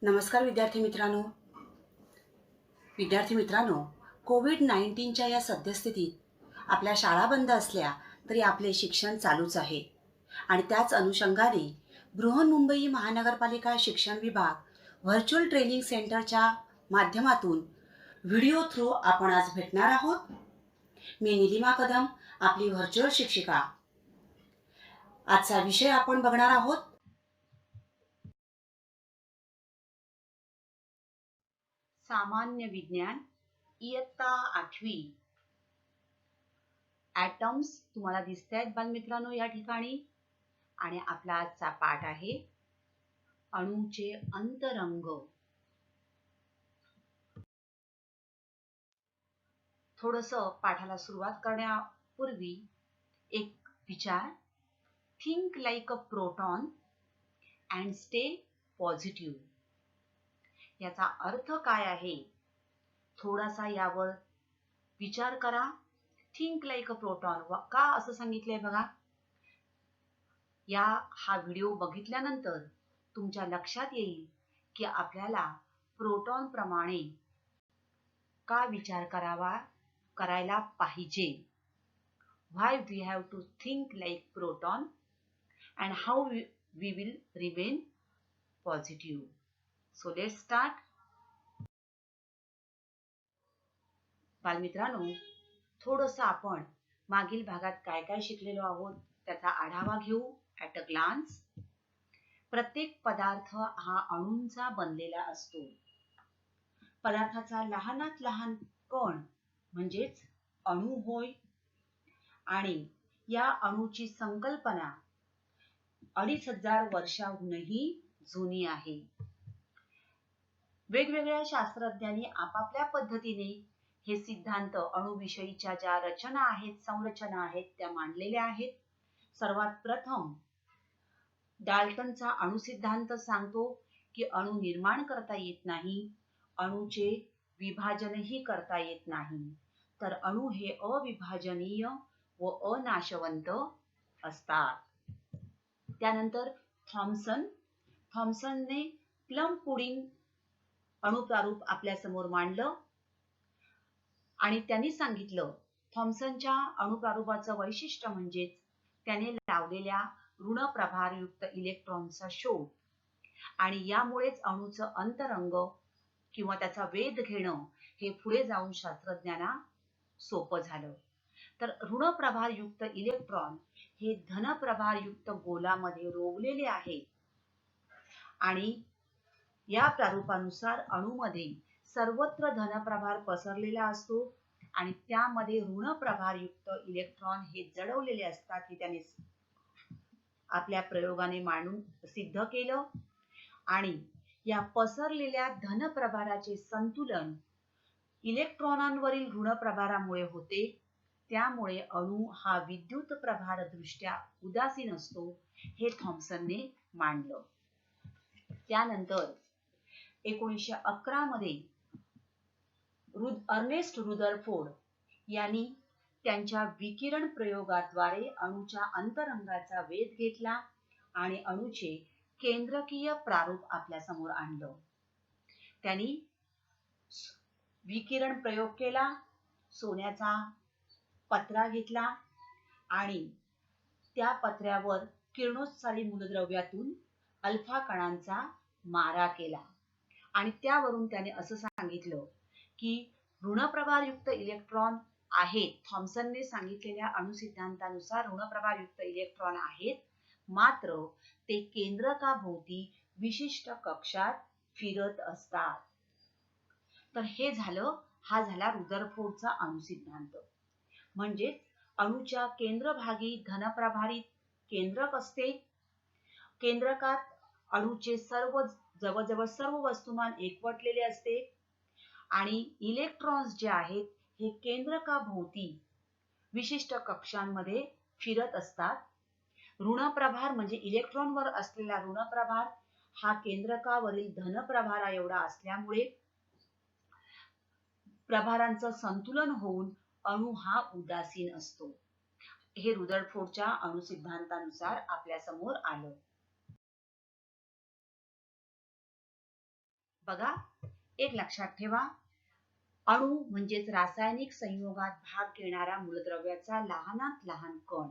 नमस्कार विद्यार्थी मित्रांनो, कोविड-19च्या या सद्यस्थितीत आपल्या शाळा बंद असल्या तरी आपले शिक्षण चालूच आहे आणि त्याच अनुषंगाने बृहन्मुंबई महानगरपालिका शिक्षण विभाग व्हर्च्युअल ट्रेनिंग सेंटरच्या माध्यमातून व्हिडिओ थ्रू आपण आज भेटणार आहोत. मी निलिमा कदम, आपली व्हर्च्युअल शिक्षिका. आजचा विषय आपण बघणार आहोत सामान्य विज्ञान, इयत्ता 8वी. ॲटम्स तुम्हाला दिसतायत बालमित्रांनो या ठिकाणी. आणि आपला आजचा पाठ आहे अणूचे अंतरंग. थोडंसं पाठाला सुरुवात करण्यापूर्वी एक विचार. Think like a proton and stay positive. याचा अर्थ काय आहे थोडासा यावर विचार करा. थिंक लाईक अ प्रोटॉन का असं सांगितलंय बघा. हा व्हिडिओ बघितल्यानंतर तुमच्या लक्षात येईल की आपल्याला प्रोटॉन प्रमाणे का विचार करायला पाहिजे. Why we have to think like proton and how we will remain positive. So let's start. बालमित्रांनो, थोडंसं आपण मागील भागात काय काय शिकलेलो आहोत त्याचा आढावा घेऊ ॲट अ ग्लान्स. प्रत्येक पदार्थ हा अणूंचा बनलेला असतो. पदार्थाचा लहानात लहान कण म्हणजेच अणू होय. आणि या अणूची संकल्पना 2500 वर्षांहूनही जुनी आहे. वेगवेगळ्या शास्त्रज्ञांनी आपापल्या पद्धतीने हे सिद्धांत अणुविषयीच्या ज्या रचना आहेत, संरचना आहेत त्या मांडलेल्या आहेत. सर्वात प्रथम डाल्टनचा अणुसिद्धांत सांगतो की अणु निर्माण करता येत नाही, अणूचे विभाजनही करता येत नाही, तर अणु हे अविभाजनीय व अनाशवंत असतात. त्यानंतर थॉम्सनने प्लम पुडिंग अणुप्रारूप आपल्या समोर मांडलं आणि त्यांनी सांगितलं थॉम्सनच्या अणुप्रारूपाचं वैशिष्ट्य म्हणजेच त्याने लावलेल्या ऋण प्रभारयुक्त इलेक्ट्रॉनचा शोध. आणि यामुळेच अणूचं अंतरंग किंवा त्याचा वेध घेणं हे पुढे जाऊन शास्त्रज्ञांना सोपं झालं. तर ऋण प्रभारयुक्त इलेक्ट्रॉन हे धन प्रभारयुक्त गोलामध्ये रोवलेले आहेत आणि या प्रारूपानुसार अणूमध्ये सर्वत्र धनप्रभार पसरलेला असतो आणि त्यामध्ये ऋण प्रभारयुक्त इलेक्ट्रॉन हे जडवलेले असतात. हे त्याने आपल्या प्रयोगाने मांडून सिद्ध केलं. आणि या पसरलेल्या धनप्रभाराचे संतुलन इलेक्ट्रॉनांवरील ऋण प्रभारामुळे होते. त्यामुळे अणू हा विद्युत प्रभार दृष्ट्या उदासीन असतो हे थॉम्सनने मांडलं. त्यानंतर 1911 मध्ये अर्नेस्ट रुदरफोर्ड यांनी त्यांच्या विकिरण प्रयोगाद्वारे अणूच्या अंतरंगाचा वेध घेतला आणि अणूचे केंद्रकीय प्रारूप आपल्या समोर आणलं. त्यांनी विकिरण प्रयोग केला, सोन्याचा पत्रा घेतला आणि त्या पत्र्यावर किरणोत्सारी मूलद्रव्यातून अल्फा कणांचा मारा केला आणि त्यावरून त्याने असं सांगितलं की ऋणप्रभारयुक्त इलेक्ट्रॉन आहेत. थॉम्सनने सांगितलेल्या अणुसिद्धांतानुसार ऋणप्रभारयुक्त इलेक्ट्रॉन आहेत, मात्र ते केंद्रकाभोवती विशिष्ट कक्षात फिरत असतात. तर हा झाला रुदरफोर्डचा अणुसिद्धांत. म्हणजेच अणूच्या केंद्रभागी धनप्रभारित केंद्रक असते. केंद्रकात अणूचे जवळजवळ सर्व वस्तुमान एकवटलेले असते आणि इलेक्ट्रॉन्स जे आहेत हे केंद्रकाभोवती विशिष्ट कक्षांमध्ये फिरत असतात. ऋणप्रभार म्हणजे इलेक्ट्रॉनवर असलेला ऋणप्रभार हा केंद्रकावरील धनप्रभारा एवढा असल्यामुळे प्रभारांचं संतुलन होऊन अणू हा उदासीन असतो. हे रुदरफोर्डच्या अणुसिद्धांतानुसार आपल्या समोर आलं. बघा, एक लक्षात ठेवा, अणू म्हणजेच रासायनिक संयोगात भाग घेणारा मूलद्रव्याचा लहानात लहान कण.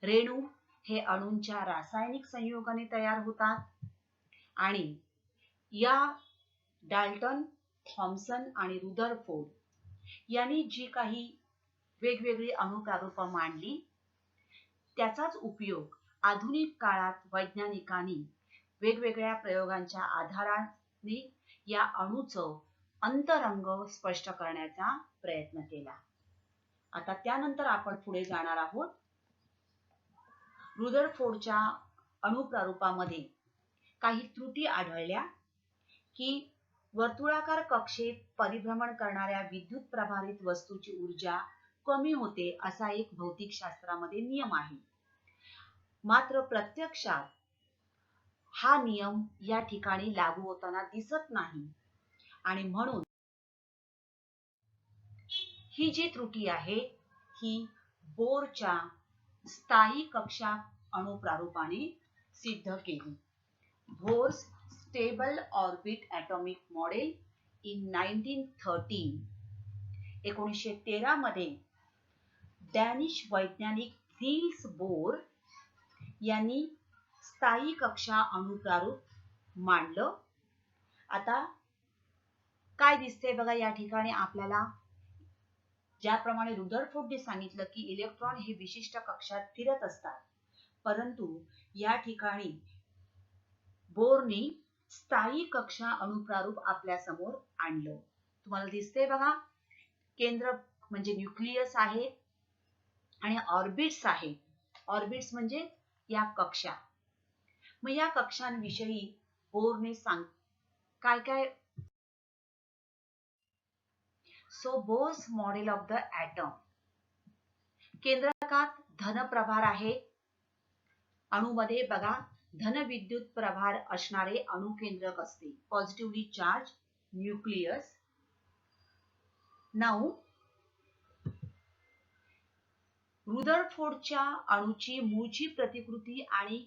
रेणू हे अणूंच्या रासायनिक संयोगाने तयार होतात आणि या डाल्टन, थॉम्सन आणि रुदरफोर्ड यांनी जी काही वेगवेगळी अणुप्रारूप मांडली त्याचाच उपयोग आधुनिक काळात वैज्ञानिकांनी वेगवेगळ्या प्रयोगांच्या आधाराने या अणूचं अंतरंग स्पष्ट करण्याचा प्रयत्न केला. आता त्यानंतर आपण पुढे जाणार आहोत. रुदरफोर्डच्या अणुप्रारूपामध्ये काही त्रुटी आढळल्या की वर्तुळाकार कक्षेत परिभ्रमण करणाऱ्या विद्युत प्रभारित वस्तूची ऊर्जा कमी होते असा एक भौतिकशास्त्रामध्ये नियम आहे. मात्र प्रत्यक्षात हा नियम या ठिकाणी लागू होताना दिसत नाही आणि म्हणून ही जी त्रुटी आहे ही बोरच्या स्थायी कक्षा अणुप्रारूपाने सिद्ध केली. Bohr's stable orbit atomic model in 1913 1913 मध्ये डॅनिश वैज्ञानिक निल्स बोर यांनी स्थायी कक्षा अणुप्रारूप मांडलं. आता काय दिसते बघा या ठिकाणी आपल्याला, ज्याप्रमाणे रुदरफोर्डने सांगितलं की इलेक्ट्रॉन हे विशिष्ट कक्षात फिरत असतात, परंतु या ठिकाणी बोरने स्थायी कक्षा अणुप्रारूप आपल्या समोर आणलं. तुम्हाला दिसते बघा, केंद्र म्हणजे न्यूक्लियस आहे आणि ऑर्बिट्स आहे. ऑर्बिट्स म्हणजे या कक्षा. मग या कक्षांविषयी बोरने काय काय. So Bohr's model of the atom. केंद्रकात धनप्रभार आहे. अणूमध्ये बघा धन विद्युत प्रभार असणारे अणुकेंद्रक असते, पॉझिटिव्हली चार्ज न्यूक्लियस. नाऊ रुदरफोर्डच्या अणूची मूळची प्रतिकृती आणि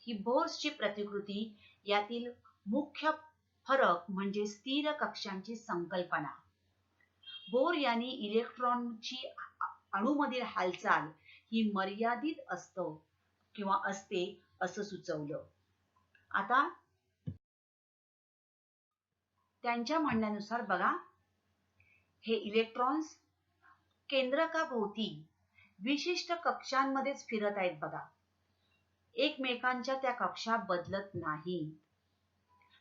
ही बोर्सची प्रतिकृती यातील मुख्य फरक म्हणजे स्थिर कक्षांची संकल्पना. बोर यांनी इलेक्ट्रॉनची अणूमधील हालचाल ही मर्यादित असते असं सुचवलं. आता त्यांच्या म्हणण्यानुसार बघा, हे इलेक्ट्रॉन्स केंद्रकाभोवती विशिष्ट कक्षांमध्येच फिरत आहेत बघा, एकमेकांच्या त्या कक्षा बदलत नाही.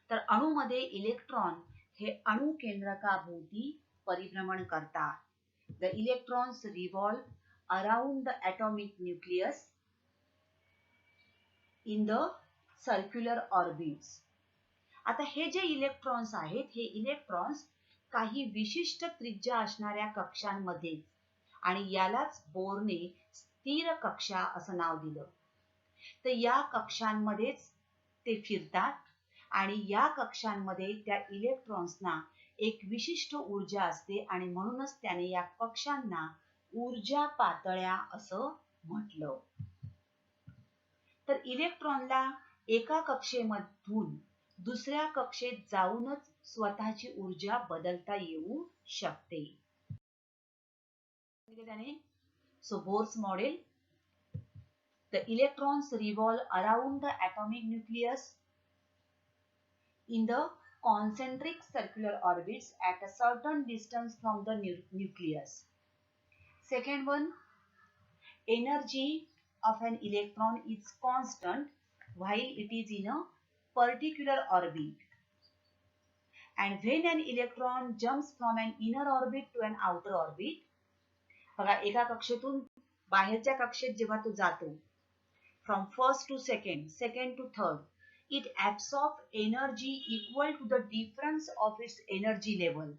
तर अणूमध्ये इलेक्ट्रॉन हे अणु केंद्रकाभोवती परिभ्रमण करतात. The electrons revolve around the atomic nucleus in the circular orbits. आता हे जे इलेक्ट्रॉन्स आहेत, हे इलेक्ट्रॉन्स काही विशिष्ट त्रिज्या असणाऱ्या कक्षांमध्ये, आणि यालाच बोरने स्थिर कक्षा असं नाव दिलं. तर या कक्षांमध्येच ते फिरतात आणि या कक्षांमध्ये त्या इलेक्ट्रॉन्सना एक विशिष्ट ऊर्जा असते आणि म्हणूनच त्याने या कक्षांना ऊर्जा पातळ्या असं म्हटलं. तर इलेक्ट्रॉनला एका कक्षेमधून दुसऱ्या कक्षेत जाऊनच स्वतःची ऊर्जा बदलता येऊ शकते. So Bohr's model, the electrons revolve around the atomic nucleus in the concentric circular orbits at a certain distance from the nucleus. Second one, energy of an electron is constant while it is in a particular orbit. And when an electron jumps from an inner orbit to an outer orbit, बघा एका कक्षेतून बाहेरच्या कक्षेत जेव्हा तो जातो, from first to second to third, it absorbs energy equal to the difference of its energy level.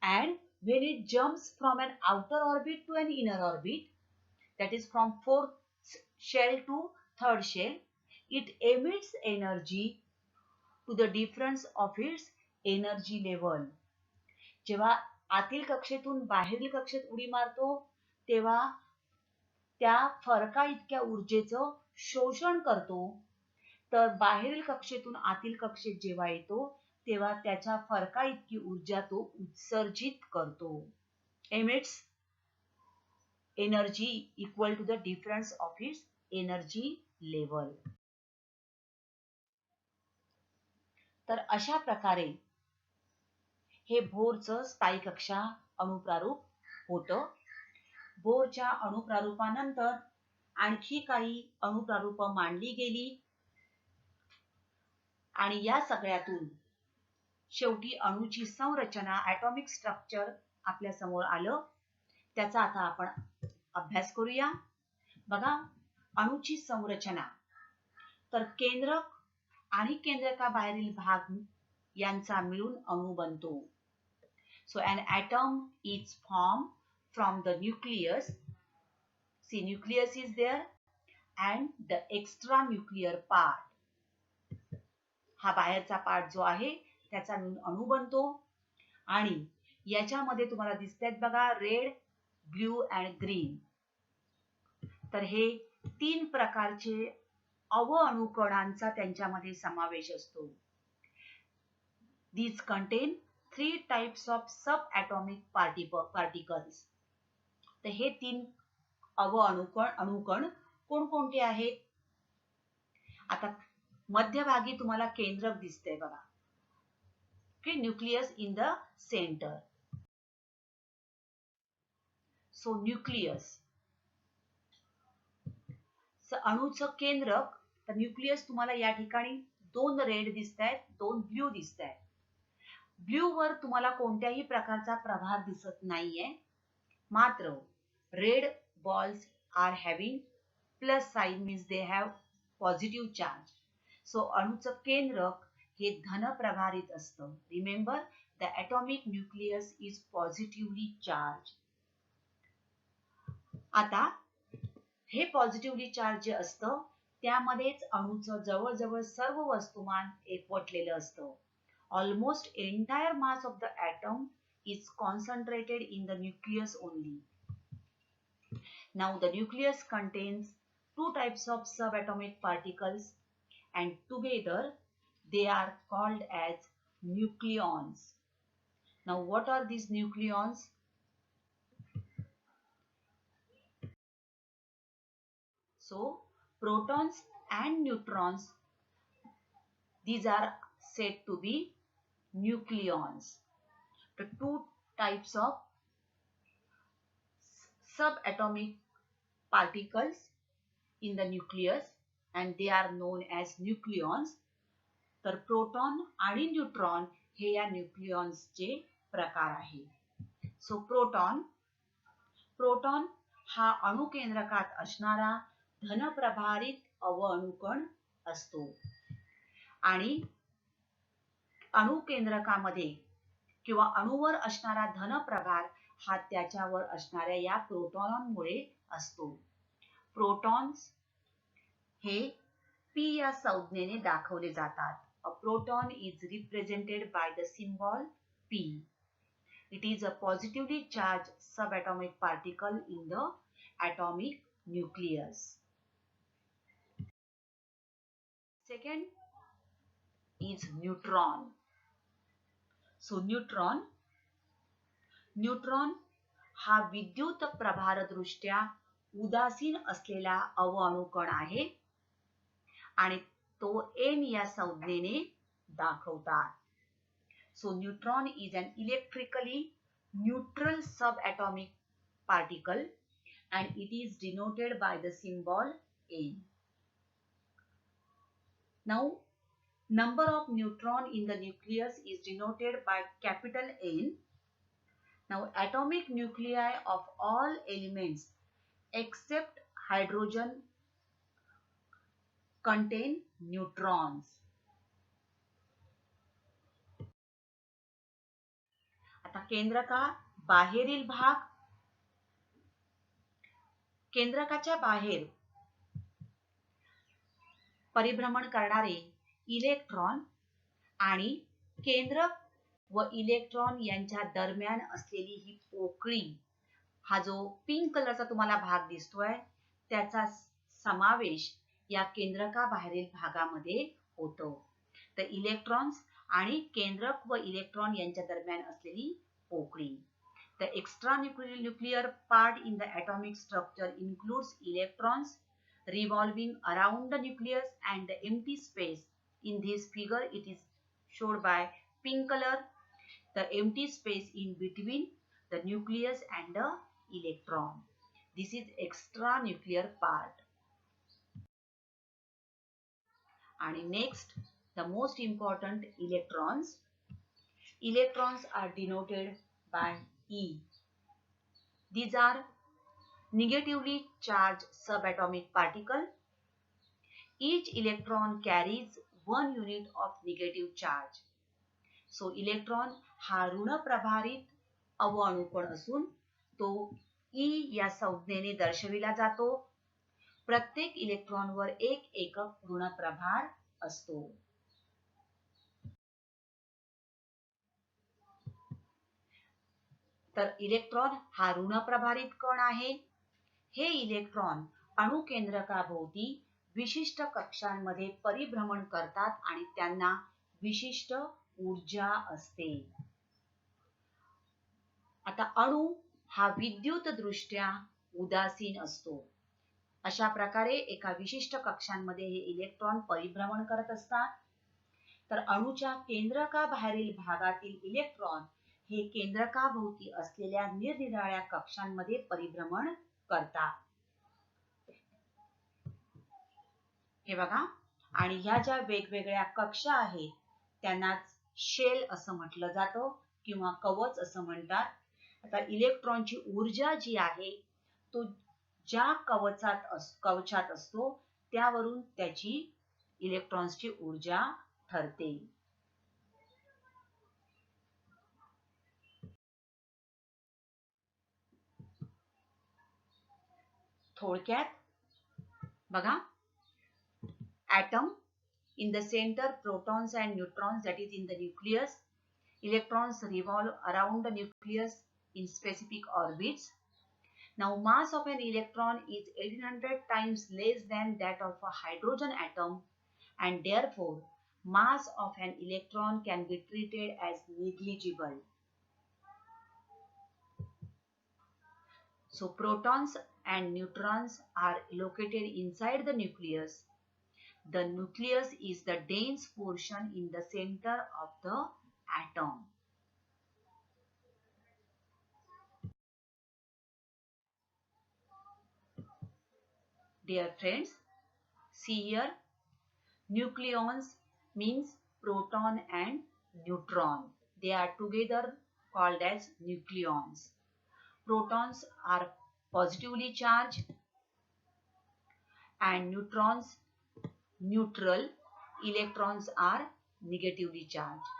And when it jumps from an outer orbit to an inner orbit, that is from fourth shell to third shell, it emits energy to the difference of its energy level. जेव्हा आतील कक्षेतून बाहेरील कक्षेत उडी मारतो तेव्हा त्या फरका इतक्या ऊर्जेचं शोषण करतो, तर बाहेरील कक्षेतून आतील कक्षेत जेव्हा येतो तेव्हा त्याच्या फरका इतकी ऊर्जा तो उत्सर्जित करतो. emits energy equal to the difference of its energy level. तर अशा प्रकारे हे बोरचं स्थायी कक्षा अणुप्रारूप होतं. बोरच्या अणुप्रारूपानंतर आणखी काही अणुप्रारूप मांडली गेली आणि या सगळ्यातून शेवटी अणूची संरचना ॲटॉमिक स्ट्रक्चर आपल्या समोर आलं. त्याचा आता आपण अभ्यास करूया. बघा, अणूची संरचना तर केंद्रक आणि केंद्रकाबाहेरील भाग यांचा मिळून अणू बनतो. So an atom is formed from the nucleus. See, nucleus is there and the extranuclear part. हा बाहेरचा पार्ट जो आहे त्याचा मिळून अणू बनतो आणि याच्यामध्ये तुम्हाला दिसतात बघा रेड, ब्ल्यू अँड ग्रीन. तर हे 3 प्रकारचे अणुकणांचा त्यांच्यामध्ये समावेश असतो. These contain 3 types of subatomic particles. तर हे 3 अणुकण कोणकोणते आहेत? आता मध्यभागी तुम्हाला केंद्रक दिसतंय बघा. Okay, nucleus in the center. So nucleus. अणूचं केंद्रक तर न्यूक्लियस तुम्हाला या ठिकाणी 2 रेड दिसतायत, 2 ब्ल्यू दिसतायत. ब्ल्यू वर तुम्हाला कोणत्याही प्रकारचा प्रभाव दिसत नाहीये. मात्र red balls are having plus sign, means they have positive charge. So अणूचं केंद्रक हे धन प्रभारित असतं. Remember, the atomic nucleus is positively charged. आता हे पॉझिटिव्हली चार्ज जे असतं त्यामध्येच अणूचं जवळजवळ सर्व वस्तुमान एकवटलेलं असतं. Almost entire mass of the atom is concentrated in the nucleus only. Now the nucleus contains 2 types of subatomic particles and together they are called as nucleons. Now what are these nucleons? So protons and neutrons, these are said to be nucleons. The 2 types of subatomic particles in the nucleus and they are known as nucleons. तर proton आणि neutron हे या न्यूक्लियॉन्सचे प्रकार आहे. So proton हा अणुकेंद्रकात असणारा धनप्रभारित अणुकण असतो आणि अणुकेंद्रकामध्ये किंवा अणुवर असणारा धनप्रभार हा त्याच्यावर असणाऱ्या या प्रोटॉनमुळे असतो. प्रोटॉन्स हे P या संज्ञेने दाखवले जातात. A proton is represented by the symbol P. It is a positively charged subatomic particle in the atomic nucleus. Second is neutron. So neutron हा विद्युत प्रभारदृष्ट्या उदासीन असलेला अणुकण आहे आणि तो N या संज्ञेने दाखवतात. So neutron is an electrically neutral subatomic particle and it is denoted by the symbol N. Now number of neutron in the nucleus is denoted by capital N. Now atomic nuclei of all elements except hydrogen contain neutrons. आता केंद्रका बाहेरील भाग, केंद्रकाच्या बाहेर परिभ्रमण करणारे electron आणि केंद्रक व electron यांच्या दरम्यान असलेली ही पोकळी, हा जो पिंक कलरचा तुम्हाला भाग दिसतोय त्याचा समावेश या केंद्रकाबाहेरील भागामध्ये होतं. तर इलेक्ट्रॉन्स आणि केंद्रक व इलेक्ट्रॉन यांच्या दरम्यान असलेली पोकळी. The extranuclear part in the atomic structure includes electrons revolving around the nucleus and the empty space. In this figure, it is shown by pink color, the empty space in between the nucleus and the electron. This is extranuclear part. And next, the most important, electrons. Electrons are denoted by E. These are negatively charged subatomic particle. Each electron carries 1 unit of negative charge. So electron हा ऋणप्रभारित अवअणुकण असून तो E या संज्ञेने दर्शविला जातो. प्रत्येक इलेक्ट्रॉनवर एक एकक ऋणप्रभार असतो. तर इलेक्ट्रॉन हा ऋणप्रभारित कण आहे. हे इलेक्ट्रॉन अणुकेंद्रकाभोवती विशिष्ट कक्षांमध्ये परिभ्रमण करतात आणि त्यांना विशिष्ट ऊर्जा असते. आता अणु हा विद्युतदृष्ट्या उदासीन असतो. अशा प्रकारे एका विशिष्ट कक्षांमध्ये हे इलेक्ट्रॉन परिभ्रमण करत असतात. तर अणुच्या केंद्रकाबाहेरील भागातील इलेक्ट्रॉन हे केंद्रकाभोवती असलेल्या निरनिराळ्या कक्षांमध्ये परिभ्रमण करतात. हे बघा, आणि ह्या ज्या वेगवेगळ्या कक्षा आहेत त्यांनाच शेल असं म्हटलं जातं किंवा कवच असं म्हणतात. आता इलेक्ट्रॉनची ऊर्जा जी आहे तो ज्या कवचात असतो त्यावरून त्याची इलेक्ट्रॉन्सची ऊर्जा ठरते. थोडक्यात बघा, atom in the center, protons and neutrons, that is in the nucleus. Electrons revolve around the nucleus in specific orbits. Now mass of an electron is 1800 times less than that of a hydrogen atom, and therefore mass of an electron can be treated as negligible. So protons and neutrons are located inside the nucleus. The nucleus is the dense portion in the center of the atom. Dear friends, see here, nucleons means proton and neutron. They are together called as nucleons. Protons are positively charged and neutrons neutral. Electrons are negatively charged.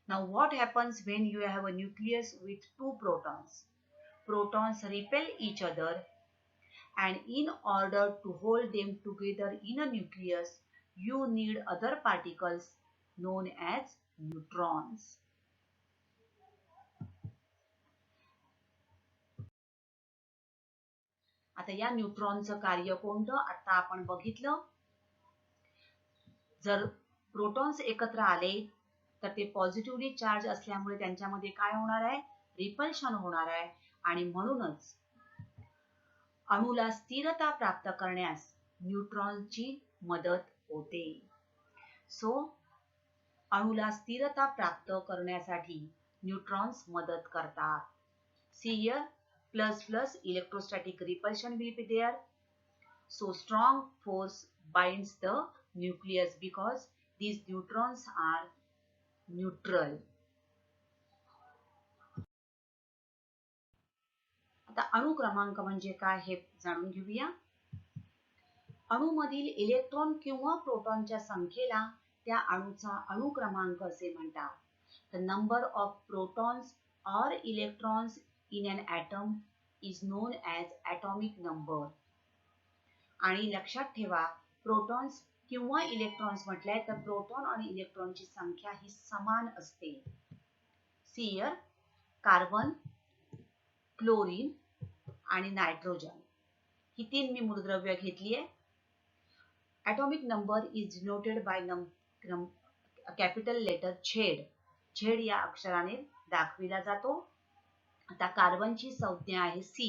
Now what happens when you have a nucleus with two protons? Protons repel each other, and in order to hold them together in a nucleus, you need other particles known as neutrons. आता या न्यूट्रॉनचं कार्य कोणतं आता आपण बघितलं. जर protons एकत्र आले तर ते पॉझिटिव्हली चार्ज असल्यामुळे त्यांच्यामध्ये काय होणार आहे, रिपल्शन होणार आहे, आणि म्हणूनच अणूला स्थिरता प्राप्त करण्यास न्यूट्रॉनची मदत होते. सो अणूला स्थिरता प्राप्त करण्यासाठी न्यूट्रॉन्स मदत करतात. See here, plus electrostatic repulsion will be there. So strong force binds the nucleus because these neutrons are neutral. आता अणु क्रमांक म्हणजे काय हे जाणून घेऊया. अणूमधील इलेक्ट्रॉन किंवा प्रोटॉनच्या संख्येला त्या अणूचा अणु क्रमांक असे म्हणतात. The number of protons or electrons in an atom is known as atomic number. आणि लक्षात ठेवा, प्रोटॉन्स किंवा इलेक्ट्रॉन्स म्हटले तर प्रोटॉन आणि इलेक्ट्रॉनची संख्या ही समान असते. सी हियर, कार्बन, क्लोरीन आणि नायट्रोजन ही तीन मी मूलद्रव्य घेतली आहे. atomic number is denoted by capital letter Z. Z या अक्षराने दाखविला जातो. आता कार्बनची संज्ञा आहे C,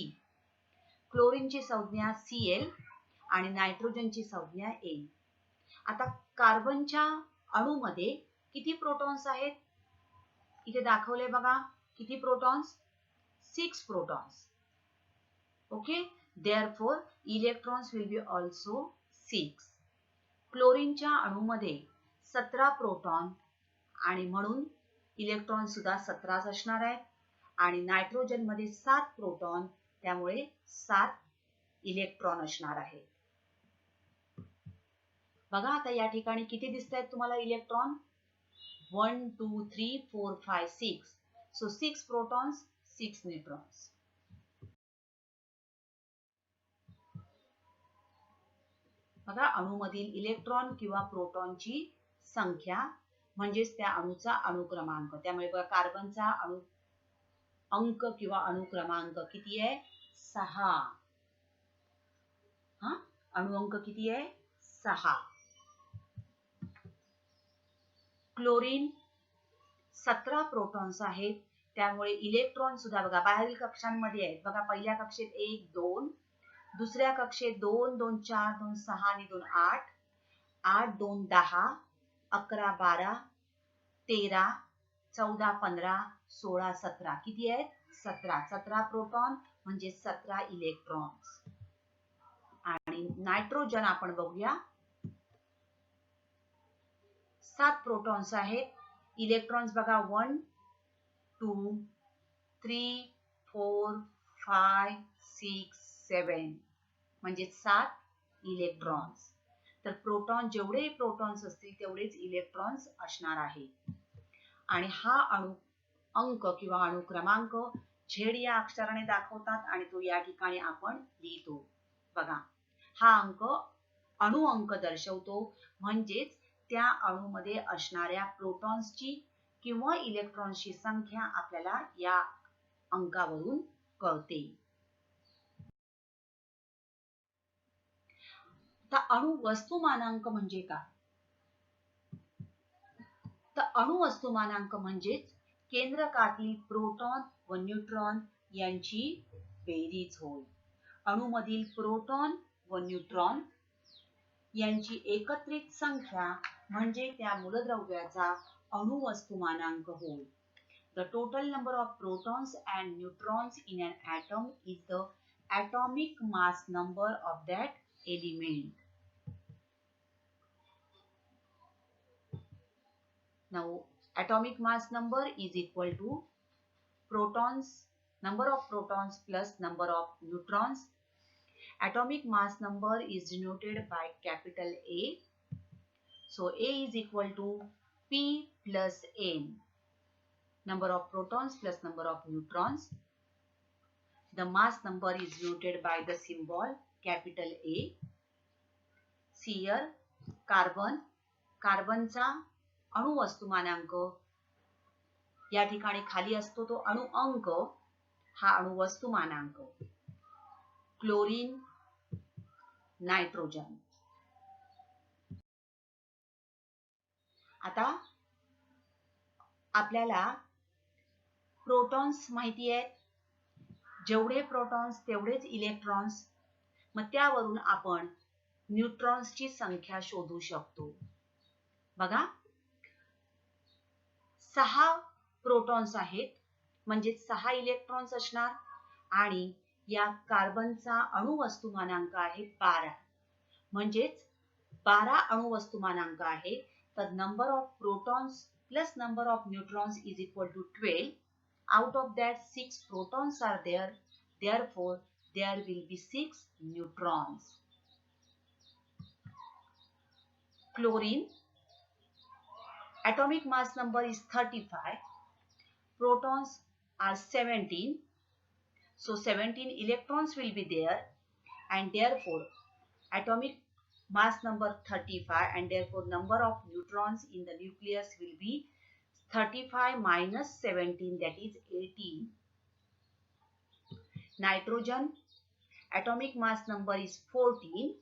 क्लोरीनची संज्ञा Cl आणि नायट्रोजनची संज्ञा A. आता कार्बनच्या अणूमध्ये किती प्रोटॉन्स आहेत? इथे दाखवले बघा. किती protons? 6 protons. Okay, therefore electrons will be also 6. क्लोरीनच्या अणूमध्ये 17 proton आणि म्हणून इलेक्ट्रॉन सुद्धा 17 असणार आहेत. आणि नायट्रोजन मध्ये 7 प्रोटॉन, त्यामुळे 7 इलेक्ट्रॉन असणार आहेत. बघा आता या ठिकाणी किती दिसत आहेत तुम्हाला इलेक्ट्रॉन? 1 2 3 4 5 6. So 6 protons, 6 neutrons. बघा अणूमधील इलेक्ट्रॉन किंवा प्रोटॉनची संख्या म्हणजेच त्या अणूचा अणुक्रमांक. त्यामुळे बघा कार्बनचा अणू अंक किंवा अणुक्रमांक किती आहे? 6. अणुअंक किती आहे? 6. क्लोरीन 17 प्रोटॉन्स आहेत, त्यामुळे इलेक्ट्रॉन सुद्धा बघा बाहेरील कक्षांमध्ये आहेत. बघा पहिल्या कक्षेत 1 2, दुसऱ्या कक्षेत 2 2 4 2 6 आणि 2 8, 8 2 10, 11 12, 13 14 15 16 17. किती आहेत? 17. 17 प्रोटॉन म्हणजे 17 इलेक्ट्रॉन्स. आणि नायट्रोजन आपण बघूया. 7 प्रोटॉन्स आहेत. इलेक्ट्रॉन्स बघा 1 2 3 4 5 6 7 म्हणजे 7 इलेक्ट्रॉन्स. तर प्रोटॉन जेवढे प्रोटॉन्स असतील तेवढेच इलेक्ट्रॉन्स असणार आहेत. आणि हा अणु अंक किंवा अणु क्रमांक Z या अक्षराने दाखवतात आणि तो या ठिकाणी आपण लिहितो. बघा हा अंक अणु अंक दर्शवतो, म्हणजेच त्या अणूमध्ये असणाऱ्या प्रोटॉन्सची किंवा इलेक्ट्रॉन्सची संख्या आपल्याला या अंकावरून कळते. तर अणु वस्तुमानांक म्हणजे काय? तर अणु वस्तुमानांक म्हणजेच केंद्रकातील प्रोटॉन व न्यूट्रॉन यांची बेरीज होय. अणूमधील प्रोटॉन व न्यूट्रॉन यांची एकत्रित संख्या म्हणजे त्या मूलद्रव्याचा अणु वस्तुमानांक होय. The total number of protons and neutrons in an atom is the atomic mass number of that element. Now, atomic mass number is equal to protons, number of protons plus number of neutrons. Atomic mass number is denoted by capital A. So, A is equal to P plus N. Number of protons plus number of neutrons. The mass number is denoted by the symbol capital A. Here, carbon, कार्बनचा अणु वस्तुमानांक या ठिकाणी खाली असतो तो अणु अंक, हा अणु वस्तुमानांक. Chlorine, nitrogen. आता आपल्याला प्रोटॉन्स माहिती आहेत. जेवढे प्रोटॉन्स तेवढेच इलेक्ट्रॉन्स. मग त्यावरून आपण न्यूट्रॉन्सची संख्या शोधू शकतो. बघा 6 प्रोटॉन्स आहेत म्हणजे 6 इलेक्ट्रॉन्स असणार आणि या कार्बनचा अणु वस्तुमानांक आहे 12 म्हणजेच 12 अणु वस्तुमानांक आहे. तर number of protons plus number of neutrons is equal to 12. Out of that 6 protons are there, therefore there will be 6 neutrons. Chlorine, atomic mass number is 35, protons are 17, so 17 electrons will be there and therefore atomic mass number 35 and therefore number of neutrons in the nucleus will be 35 minus 17, that is 18. Nitrogen, atomic mass number is 14,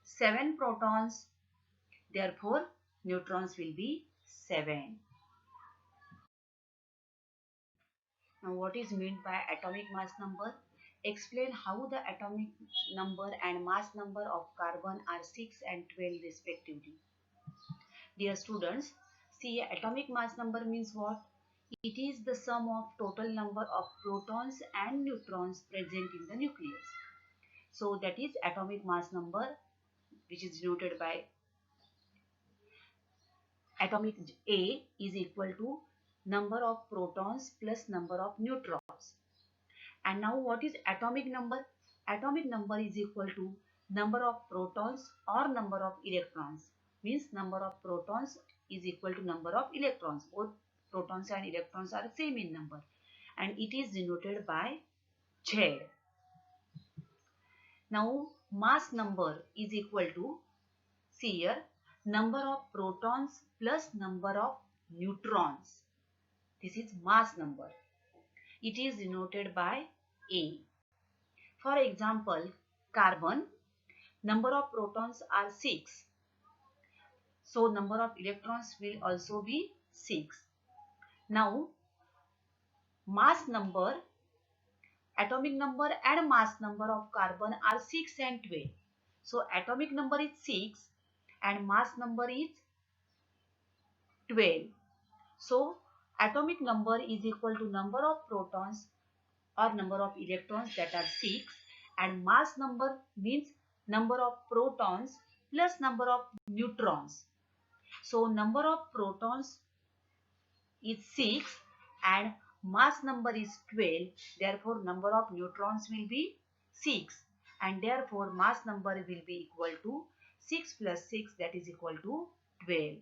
7 protons. Therefore, neutrons will be 7. Now, what is meant by atomic mass number? Explain how the atomic number and mass number of carbon are 6 and 12 respectively. Dear students, see, atomic mass number means what? It is the sum of total number of protons and neutrons present in the nucleus. So that is atomic mass number, which is denoted by atomic A is equal to number of protons plus number of neutrons. And now what is atomic number? Atomic number is equal to number of protons or number of electrons. Means number of protons is equal to number of electrons. Both protons and electrons are same in number. And it is denoted by Z. Now mass number is equal to, see here, number of protons plus number of neutrons. This is mass number. It is denoted by A. For example, carbon, number of protons are 6. So number of electrons will also be 6. Now mass number, atomic number and mass number of carbon are 6 and 12. So atomic number is 6 and mass number is 12. So atomic number is equal to number of protons or number of electrons, that are 6, and mass number means number of protons plus number of neutrons. So number of protons is 6 and mass number is 12. Therefore number of neutrons will be 6, and therefore mass number will be equal to 6 plus 6, that is equal to 12.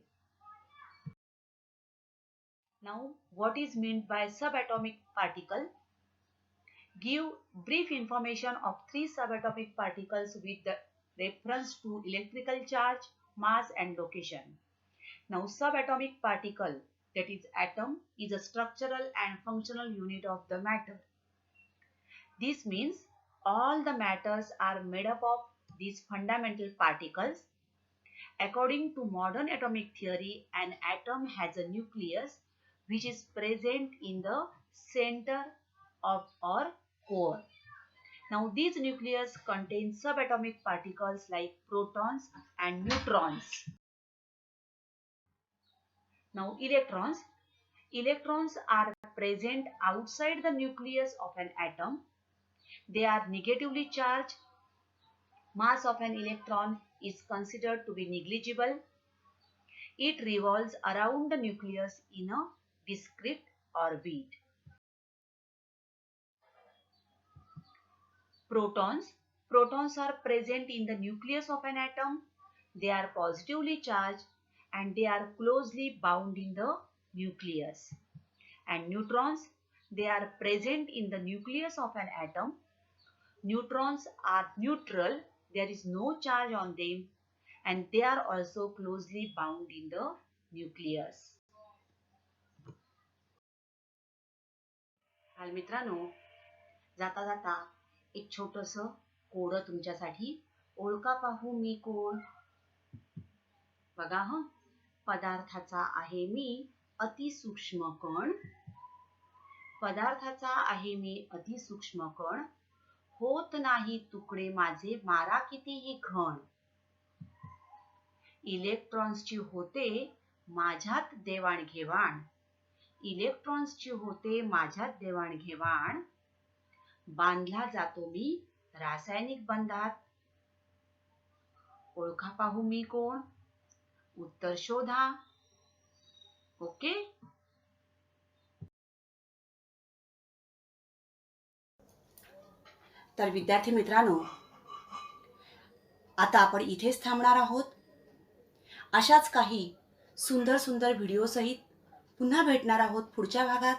Now what is meant by subatomic particle? Give brief information of 3 subatomic particles with the reference to electrical charge, mass and location. Now subatomic particle, that is atom, is a structural and functional unit of the matter. This means all the matters are made up of these fundamental particles. According to modern atomic theory, an atom has a nucleus which is present in the center of or core. Now this nucleus contains subatomic particles like protons and neutrons. Now electrons. Electrons are present outside the nucleus of an atom. They are negatively charged. Mass of an electron is considered to be negligible. It revolves around the nucleus in a discrete orbit. Protons. Protons are present in the nucleus of an atom. They are positively charged and they are closely bound in the nucleus. And neutrons, they are present in the nucleus of an atom. Neutrons are neutral, there is no charge on them, and they are also closely bound in the nucleus. मित्रांनो, जाता जाता एक छोटंसं code तुमच्यासाठी. ओळखा पाहू मी कोण. बघा हं. पदार्थाचा आहे मी अतिसूक्ष्म कण. पदार्थाचा आहे मी अतिसूक्ष्म कण. होत नाही तुकडे माझे मारा कितीही घण. इलेक्ट्रॉन्सची होते माझ्यात देवाणघेवाण. इलेक्ट्रॉन्सची होते माझ्यात देवाणघेवाण. बांधला जातो मी रासायनिक बंधात. ओळखा पाहू मी कोण. उत्तर शोधा. ओके. तर विद्यार्थी मित्रांनो, आता आपण इथेच थांबणार आहोत. अशाच काही सुंदर सुंदर व्हिडिओ सहित पुन्हा भेटणार आहोत पुढच्या भागात.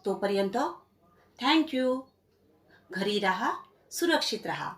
तोपर्यंत थँक यू. घरी राहा, सुरक्षित राहा.